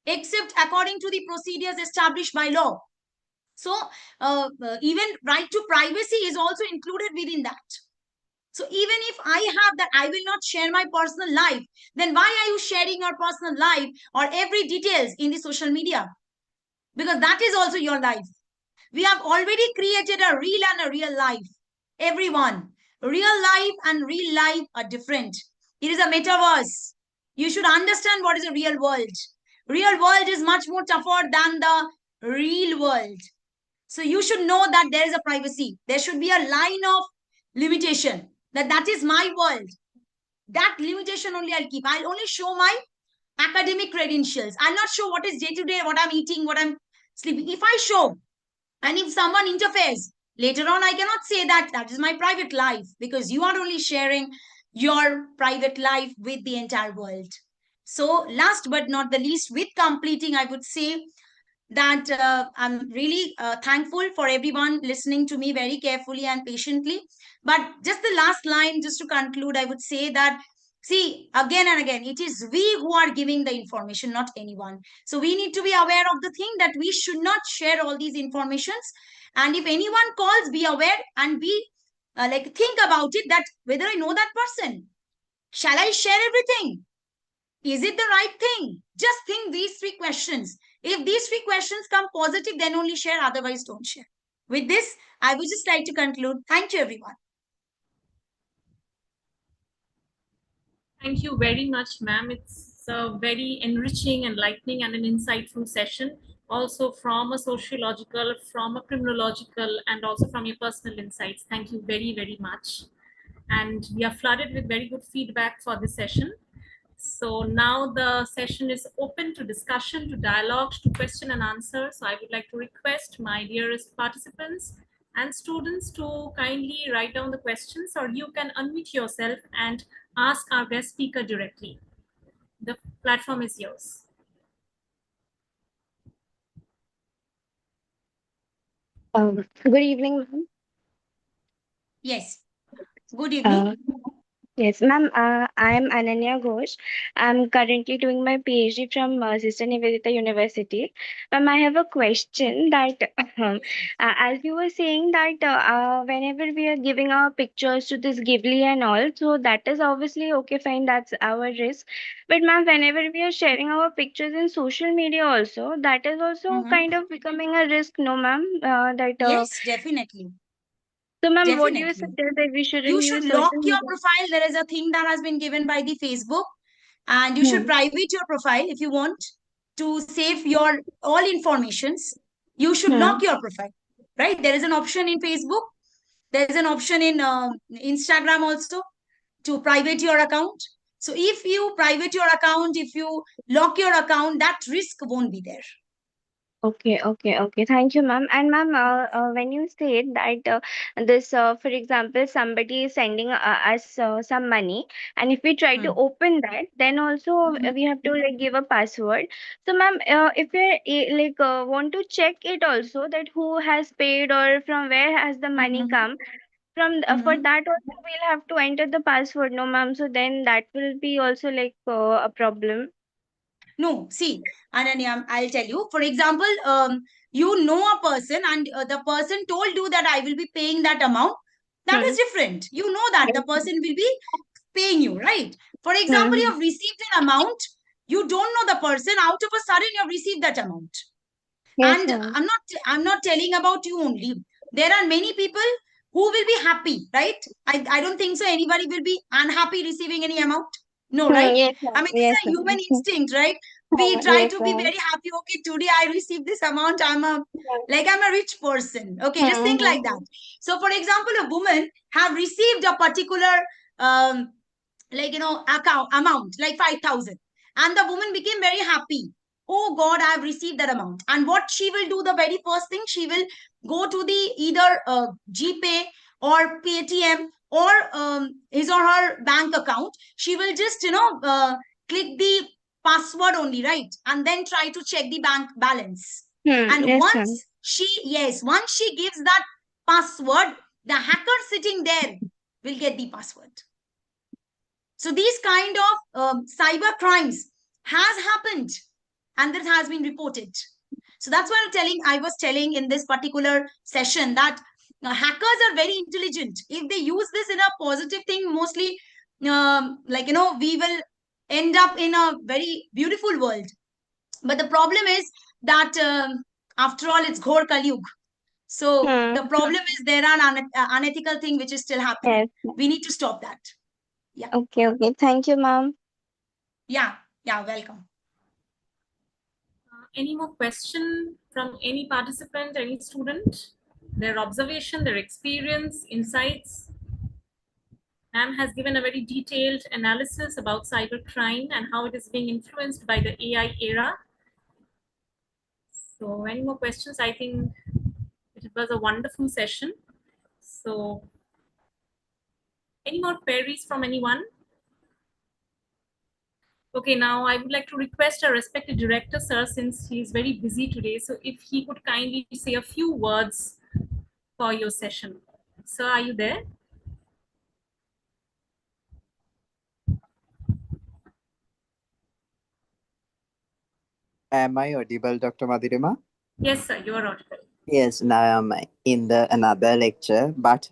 except according to the procedures established by law. So even right to privacy is also included within that. So even if I have that, I will not share my personal life, then why are you sharing your personal life or every details in the social media? Because that is also your life. We have already created a real and a real life. Everyone, real life and real life are different. It is a metaverse. You should understand what is a real world. Real world is much more tougher than the real world. So you should know that there is a privacy. There should be a line of limitation, that is my world. That limitation only I'll keep. I'll only show my academic credentials. I'll not show what is day to day, what I'm eating, what I'm sleeping. If I show, and if someone interferes, later on I cannot say that that is my private life, because you are only sharing your private life with the entire world. So last but not the least, with completing, I would say that I'm really thankful for everyone listening to me very carefully and patiently. But just the last line, just to conclude, I would say that, see, again and again, it is we who are giving the information, not anyone. So we need to be aware of the thing that we should not share all these informations. And if anyone calls, be aware and be think about it, that whether I know that person, shall I share everything? Is it the right thing? Just think these three questions. If these three questions come positive, then only share, otherwise don't share. With this, I would just like to conclude. Thank you, everyone. Thank you very much, ma'am. It's a very enriching, enlightening, and an insightful session, also from a sociological, from a criminological, and also from your personal insights. Thank you very, very much. And we are flooded with very good feedback for this session. So now the session is open to discussion, to dialogue, to question and answer. So I would like to request my dearest participants and students to kindly write down the questions, or you can unmute yourself and ask our guest speaker directly. The platform is yours. Good evening, ma'am. Yes. Good evening. Yes, ma'am. I'm Ananya Ghosh. I'm currently doing my PhD from Sister Nivedita University. Ma'am, I have a question that, as you were saying that whenever we are giving our pictures to this Ghibli and all, so that is obviously okay, fine, that's our risk. But ma'am, whenever we are sharing our pictures in social media also, that is also kind of becoming a risk, no, ma'am? Yes, definitely. So, ma'am, what do you Definitely. suggest that we You shouldn't should use lock social your media? profile. There is a thing that has been given by the Facebook, and you should private your profile if you want to save your all informations. You should lock your profile, right? There is an option in Facebook. There is an option in Instagram also to private your account. So if you private your account, if you lock your account, that risk won't be there. Okay, okay, okay. Thank you, ma'am. And ma'am, when you said that for example, somebody is sending us some money, and if we try to open that, then also we have to like give a password. So, ma'am, if we want to check it also that who has paid or from where has the money come, for that also we'll have to enter the password, no, ma'am. So then that will be also like a problem. No, see, Ananya, I'll tell you. For example, you know a person and the person told you that I will be paying that amount. That is different. You know that the person will be paying you, right? For example, you have received an amount. You don't know the person. Out of a sudden, you have received that amount. Yes, And ma'am. I'm not telling about you only. There are many people who will be happy, right? I don't think so anybody will be unhappy receiving any amount. No, right? Yes, I ma'am. mean, Yes, it's a human ma'am. instinct, right? We try Yes, to be ma'am. very happy. Okay, today I received this amount. I'm a rich person. Okay, just think like that. So, for example, a woman have received a particular amount like 5,000, and the woman became very happy. Oh God, I've received that amount. And what she will do, the very first thing, she will go to the either GPay or Paytm or his or her bank account. She will just click the password only, right? And then try to check the bank balance. And Yes, ma'am. once she gives that password, the hacker sitting there will get the password. So these kind of cyber crimes has happened, and that has been reported. So that's why I was telling in this particular session that hackers are very intelligent. If they use this in a positive thing, mostly we will end up in a very beautiful world. But the problem is that after all, it's Ghor Kalyug. So the problem is there are unethical thing which is still happening. Yes. We need to stop that. Yeah. Okay, okay. Thank you, ma'am. Yeah, welcome. Any more question from any participant, any student? Their observation, their experience, insights? Ma'am has given a very detailed analysis about cybercrime and how it is being influenced by the AI era. So any more questions? I think it was a wonderful session. So any more queries from anyone? Okay, now I would like to request our respected director, sir, since he is very busy today. So if he could kindly say a few words for your session. Sir, are you there? Am I audible, Dr. Madhurima? Yes, sir, you are audible. Yes, now I'm in the another lecture, but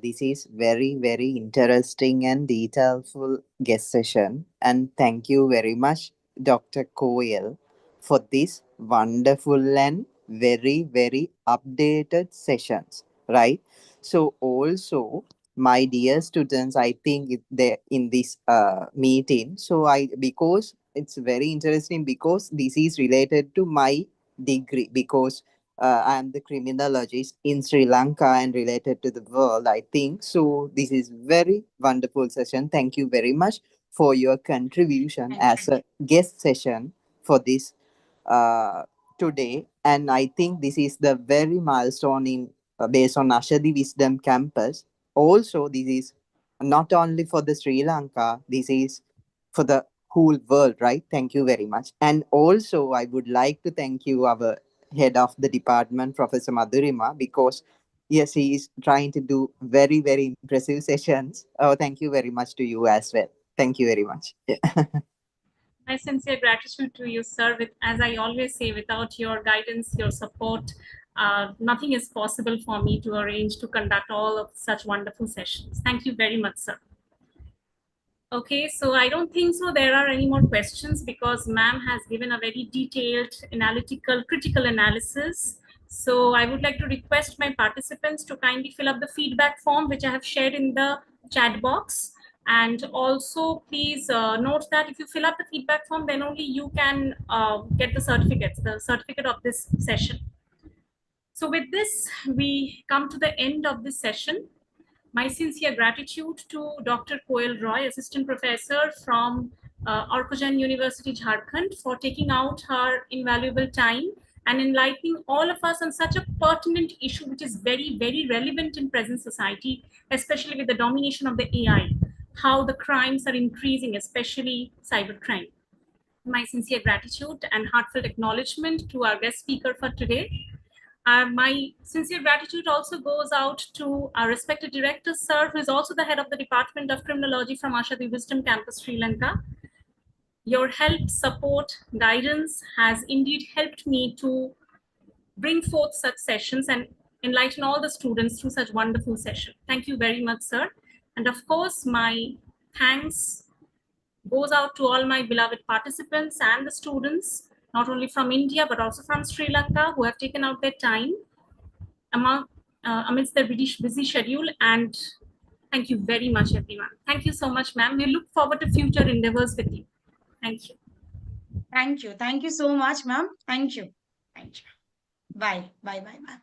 this is very, very interesting and detailful guest session. And thank you very much, Dr. Koel, for this wonderful and very, very updated sessions, right? So also, my dear students, I think they in this meeting. So because it's very interesting because this is related to my degree because I am the criminologist in Sri Lanka and related to the world, I think. So this is very wonderful session. Thank you very much for your contribution as a guest session for this uh, today. And I think this is the very milestone in based on Ashadi Wisdom Campus. Also, this is not only for the Sri Lanka, this is for the whole world, right? Thank you very much. And also, I would like to thank you, our head of the department, Professor Madhurima, because yes, he is trying to do very, very impressive sessions. Oh, thank you very much to you as well. Thank you very much. Yeah. My sincere gratitude to you, sir. As I always say, without your guidance, your support, nothing is possible for me to arrange to conduct all of such wonderful sessions. Thank you very much, sir. Okay, so I don't think so there are any more questions because ma'am has given a very detailed, analytical, critical analysis. So I would like to request my participants to kindly fill up the feedback form, which I have shared in the chat box. And also please note that if you fill up the feedback form, then only you can get the certificate of this session. So with this, we come to the end of this session. My sincere gratitude to Dr. Koel Roy, Assistant Professor from Orkojan University, Jharkhand, for taking out her invaluable time and enlightening all of us on such a pertinent issue, which is very, very relevant in present society, especially with the domination of the AI, how the crimes are increasing, especially cybercrime. My sincere gratitude and heartfelt acknowledgement to our guest speaker for today. My sincere gratitude also goes out to our respected director, sir, who is also the head of the Department of Criminology from Ashadi Wisdom Campus, Sri Lanka. Your help, support, guidance has indeed helped me to bring forth such sessions and enlighten all the students through such wonderful sessions. Thank you very much, sir. And of course, my thanks goes out to all my beloved participants and the students, not only from India, but also from Sri Lanka, who have taken out their time amidst their busy schedule. And thank you very much, everyone. Thank you so much, ma'am. We look forward to future endeavors with you. Thank you. Thank you. Thank you so much, ma'am. Thank you. Thank you. Bye. Bye. Bye. Bye.